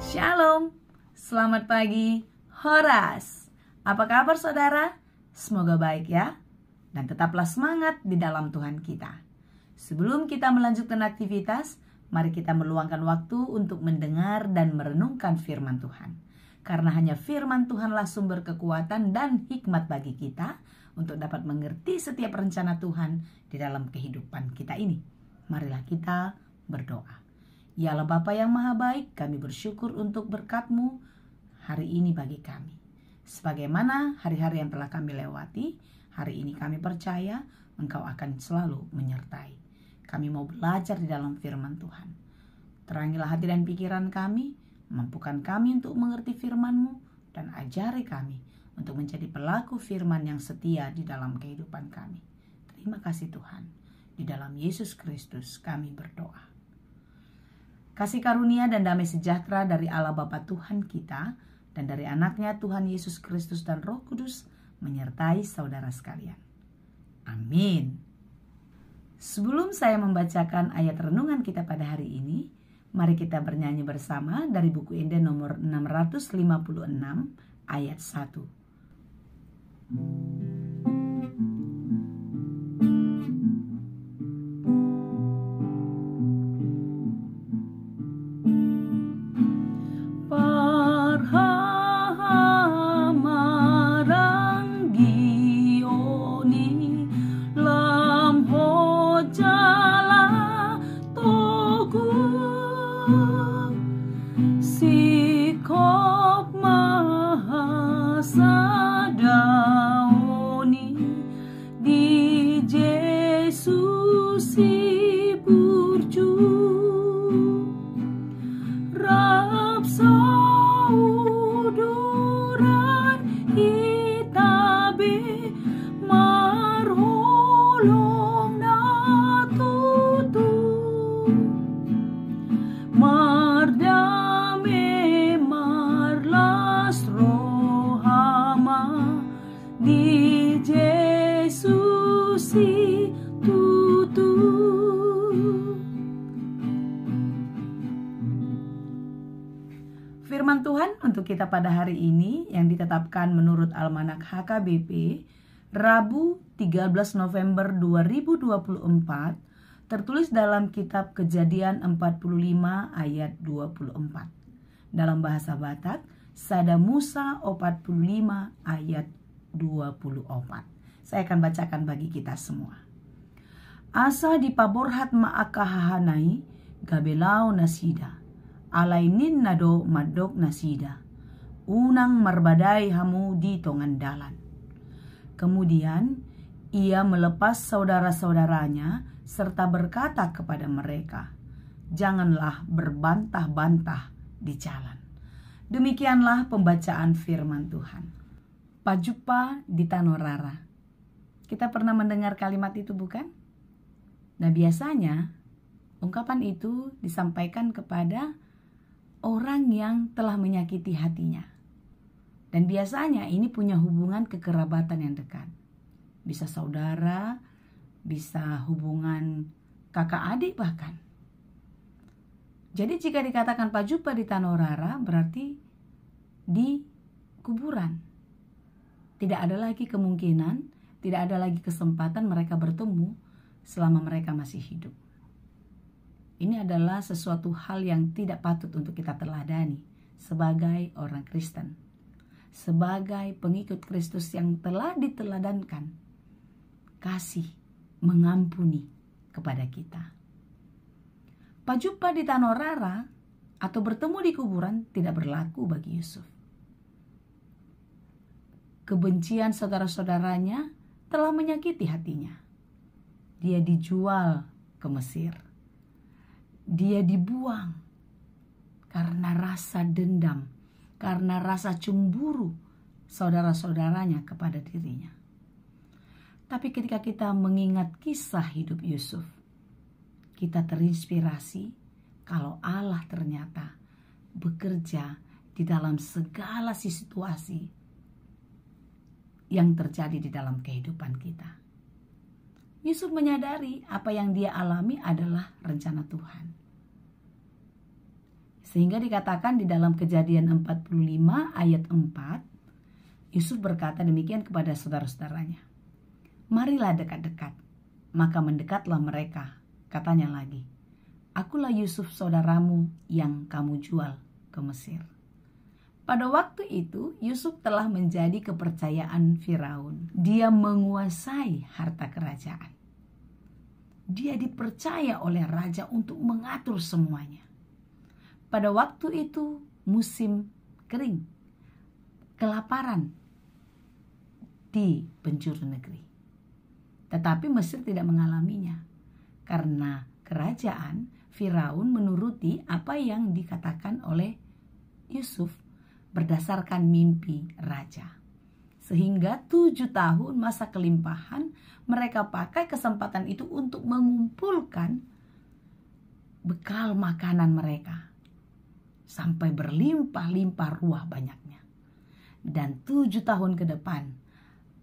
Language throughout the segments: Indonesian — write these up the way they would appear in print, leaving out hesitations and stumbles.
Shalom, selamat pagi, Horas. Apa kabar saudara? Semoga baik ya, dan tetaplah semangat di dalam Tuhan kita. Sebelum kita melanjutkan aktivitas, mari kita meluangkan waktu untuk mendengar dan merenungkan firman Tuhan. Karena hanya firman Tuhanlah sumber kekuatan dan hikmat bagi kita untuk dapat mengerti setiap rencana Tuhan di dalam kehidupan kita ini. Marilah kita berdoa. Ya Allah Bapa yang Maha Baik, kami bersyukur untuk berkat-Mu hari ini bagi kami. Sebagaimana hari-hari yang telah kami lewati, hari ini kami percaya Engkau akan selalu menyertai. Kami mau belajar di dalam firman Tuhan. Terangilah hati dan pikiran kami, mampukan kami untuk mengerti firman-Mu, dan ajari kami untuk menjadi pelaku firman yang setia di dalam kehidupan kami. Terima kasih Tuhan. Di dalam Yesus Kristus kami berdoa. Kasih karunia dan damai sejahtera dari Allah Bapa Tuhan kita dan dari anaknya Tuhan Yesus Kristus dan Roh Kudus menyertai saudara sekalian. Amin. Sebelum saya membacakan ayat renungan kita pada hari ini, mari kita bernyanyi bersama dari buku Inde nomor 656 ayat 1. Firman Tuhan untuk kita pada hari ini yang ditetapkan menurut Almanak HKBP Rabu 13 November 2024 tertulis dalam kitab Kejadian 45 ayat 24. Dalam bahasa Batak, Sada Musa 45 ayat 24. Saya akan bacakan bagi kita semua. Asa di paborhat ma'akahahanai gabelau nasida. Alainin nado madok nasida. Unang marbadai hamu di tongandalan. Kemudian ia melepas saudara-saudaranya serta berkata kepada mereka, janganlah berbantah-bantah di jalan. Demikianlah pembacaan firman Tuhan. Pajupa di Tanorara. Kita pernah mendengar kalimat itu bukan? Nah biasanya ungkapan itu disampaikan kepada orang yang telah menyakiti hatinya. Dan biasanya ini punya hubungan kekerabatan yang dekat. Bisa saudara, bisa hubungan kakak adik bahkan. Jadi jika dikatakan pajupa di Tanorara berarti di kuburan. Tidak ada lagi kemungkinan, tidak ada lagi kesempatan mereka bertemu selama mereka masih hidup. Ini adalah sesuatu hal yang tidak patut untuk kita teladani sebagai orang Kristen. Sebagai pengikut Kristus yang telah diteladankan kasih mengampuni kepada kita. Pajupa di Tanorara atau bertemu di kuburan tidak berlaku bagi Yusuf. Kebencian saudara-saudaranya telah menyakiti hatinya. Dia dijual ke Mesir. Dia dibuang karena rasa dendam, karena rasa cemburu saudara-saudaranya kepada dirinya. Tapi ketika kita mengingat kisah hidup Yusuf, kita terinspirasi kalau Allah ternyata bekerja di dalam segala situasi yang terjadi di dalam kehidupan kita. Yusuf menyadari apa yang dia alami adalah rencana Tuhan. Sehingga dikatakan di dalam Kejadian 45 ayat 4, Yusuf berkata demikian kepada saudara-saudaranya, "Marilah dekat-dekat." Maka mendekatlah mereka. Katanya lagi, "Akulah Yusuf saudaramu yang kamu jual ke Mesir." Pada waktu itu Yusuf telah menjadi kepercayaan Firaun. Dia menguasai harta kerajaan. Dia dipercaya oleh raja untuk mengatur semuanya. Pada waktu itu musim kering, kelaparan di penjuru negeri. Tetapi Mesir tidak mengalaminya karena kerajaan Firaun menuruti apa yang dikatakan oleh Yusuf berdasarkan mimpi raja. Sehingga 7 tahun masa kelimpahan mereka pakai kesempatan itu untuk mengumpulkan bekal makanan mereka. Sampai berlimpah-limpah ruah banyaknya. Dan 7 tahun ke depan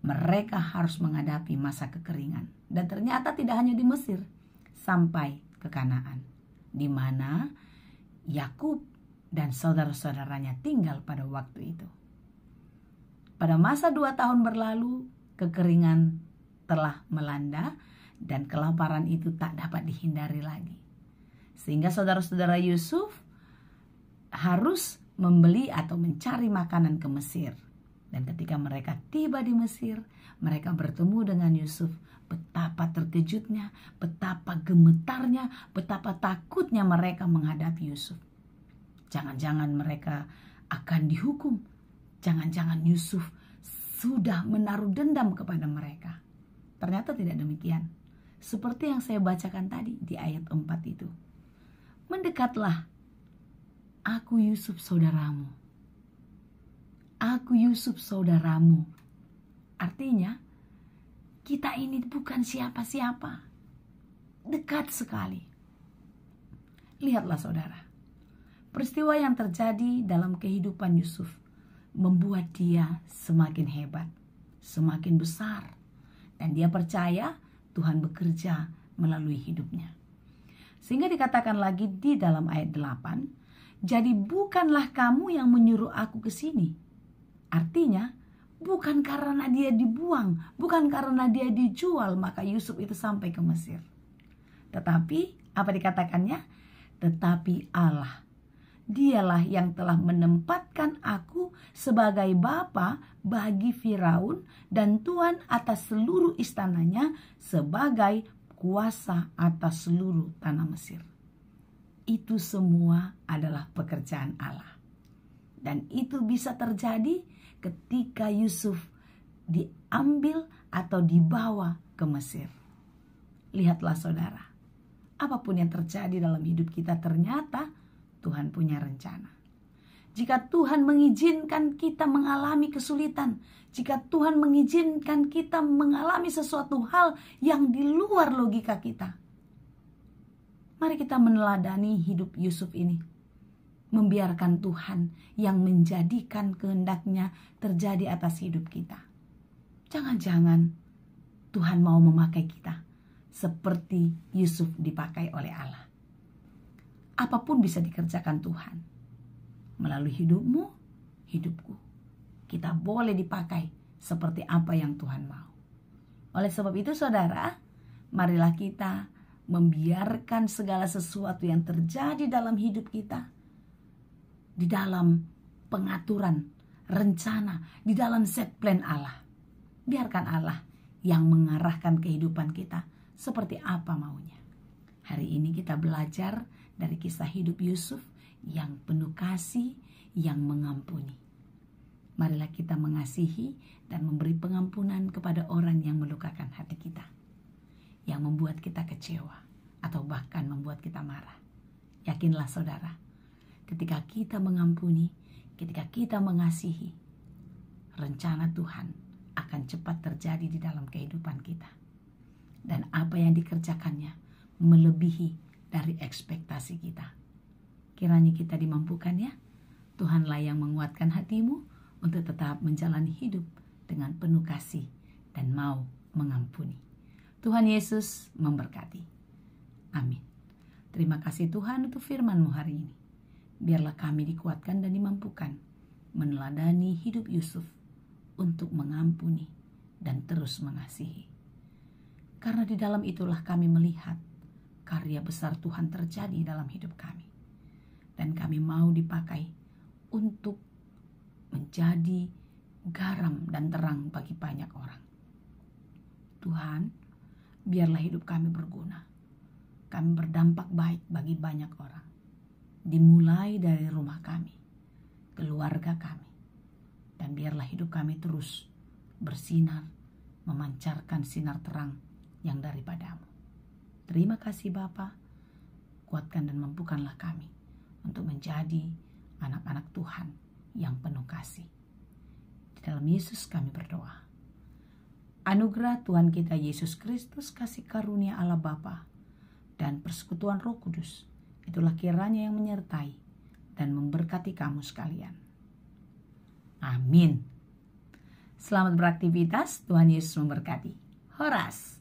mereka harus menghadapi masa kekeringan. Dan ternyata tidak hanya di Mesir, sampai ke Kanaan, di mana Yakub dan saudara-saudaranya tinggal pada waktu itu. Pada masa 2 tahun berlalu, kekeringan telah melanda dan kelaparan itu tak dapat dihindari lagi. Sehingga saudara-saudara Yusuf harus membeli atau mencari makanan ke Mesir. Dan ketika mereka tiba di Mesir, mereka bertemu dengan Yusuf. Betapa terkejutnya, betapa gemetarnya, betapa takutnya mereka menghadapi Yusuf. Jangan-jangan mereka akan dihukum. Jangan-jangan Yusuf sudah menaruh dendam kepada mereka. Ternyata tidak demikian. Seperti yang saya bacakan tadi di ayat 4 itu. Mendekatlah, aku Yusuf saudaramu. Aku Yusuf saudaramu. Artinya, kita ini bukan siapa-siapa. Dekat sekali. Lihatlah saudara. Peristiwa yang terjadi dalam kehidupan Yusuf membuat dia semakin hebat, semakin besar. Dan dia percaya Tuhan bekerja melalui hidupnya. Sehingga dikatakan lagi di dalam ayat 8, "Jadi bukanlah kamu yang menyuruh aku ke sini." Artinya, bukan karena dia dibuang, bukan karena dia dijual, maka Yusuf itu sampai ke Mesir. Tetapi, apa dikatakannya? Tetapi Allah, dialah yang telah menempatkan aku sebagai bapa bagi Firaun dan tuan atas seluruh istananya, sebagai kuasa atas seluruh tanah Mesir. Itu semua adalah pekerjaan Allah. Dan itu bisa terjadi ketika Yusuf diambil atau dibawa ke Mesir. Lihatlah saudara, apapun yang terjadi dalam hidup kita, ternyata Tuhan punya rencana. Jika Tuhan mengizinkan kita mengalami kesulitan, jika Tuhan mengizinkan kita mengalami sesuatu hal yang di luar logika kita, mari kita meneladani hidup Yusuf ini. Membiarkan Tuhan yang menjadikan kehendaknya terjadi atas hidup kita. Jangan-jangan Tuhan mau memakai kita seperti Yusuf dipakai oleh Allah. Apapun bisa dikerjakan Tuhan. Melalui hidupmu, hidupku. Kita boleh dipakai seperti apa yang Tuhan mau. Oleh sebab itu saudara, marilah kita membiarkan segala sesuatu yang terjadi dalam hidup kita, di dalam pengaturan, rencana, di dalam set plan Allah. Biarkan Allah yang mengarahkan kehidupan kita seperti apa maunya. Hari ini kita belajar dari kisah hidup Yusuf yang penuh kasih, yang mengampuni. Marilah kita mengasihi dan memberi pengampunan kepada orang yang melukakan hati kita, yang membuat kita kecewa atau bahkan membuat kita marah. Yakinlah saudara, ketika kita mengampuni, ketika kita mengasihi, rencana Tuhan akan cepat terjadi di dalam kehidupan kita. Dan apa yang dikerjakannya melebihi dari ekspektasi kita. Kiranya kita dimampukan ya, Tuhanlah yang menguatkan hatimu untuk tetap menjalani hidup dengan penuh kasih dan mau mengampuni. Tuhan Yesus memberkati. Amin. Terima kasih Tuhan untuk firman-Mu hari ini. biarlah kami dikuatkan dan dimampukan meneladani hidup Yusuf untuk mengampuni dan terus mengasihi. Karena di dalam itulah kami melihat karya besar Tuhan terjadi dalam hidup kami. Dan kami mau dipakai untuk menjadi garam dan terang bagi banyak orang. Tuhan, biarlah hidup kami berguna. Kami berdampak baik bagi banyak orang. Dimulai dari rumah kami, keluarga kami. Dan biarlah hidup kami terus bersinar, memancarkan sinar terang yang daripadamu. Terima kasih Bapa, kuatkan dan mampukanlah kami untuk menjadi anak-anak Tuhan yang penuh kasih. Di dalam Yesus kami berdoa. Anugerah Tuhan kita Yesus Kristus, kasih karunia Allah Bapa, dan persekutuan Roh Kudus, itulah kiranya yang menyertai dan memberkati kamu sekalian. Amin. Selamat beraktivitas, Tuhan Yesus memberkati. Horas.